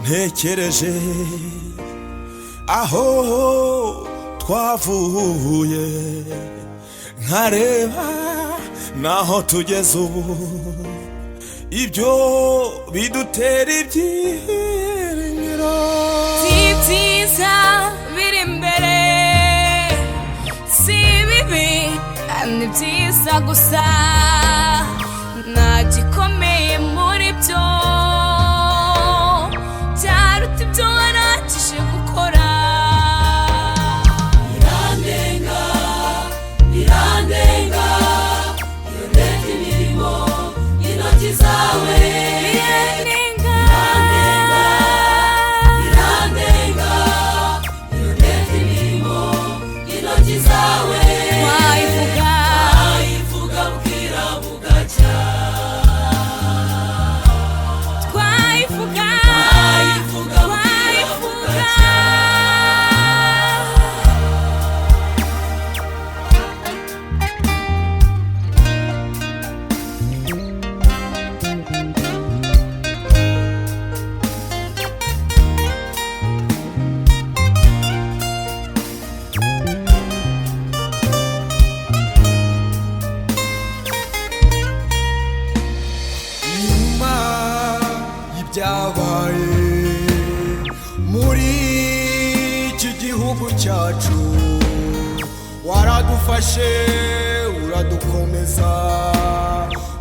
ntekereje aho twavuye nkareba naho tugeze ubu, ibyo bidutera ibyiringiro. Si byiza biri imbere, si bibi ni byiza gusa, nta gikomeye muri byo byaruta ibyo warangije gukora. Birandenga, birandenga, iyo ndebye imirimo y'intoki zawe. Birandenga, birandenga, iyo ndebye imirimo y'intoki zawe. wayivuga bwira bugacya, twayivuga Nyuma y'ibyabaye muri iki gihugu cyacu, waradufashe uradukomeza,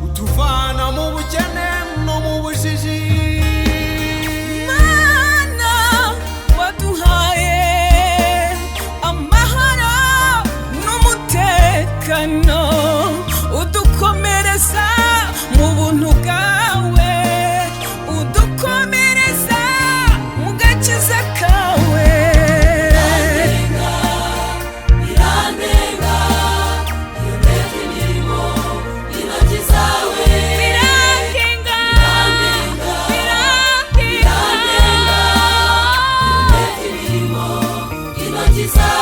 utuvana mu bukene no mu bujiji. Mana waduhaye amahoro n'umutekano, udukomereza mu buntu bwawe, udukomereza mu gakiza kawe. birandenga, iyo ndebye imirimo y'intoki zawe. Birandenga, birandenga, iyo ndebye imirimo y'intoki zawe.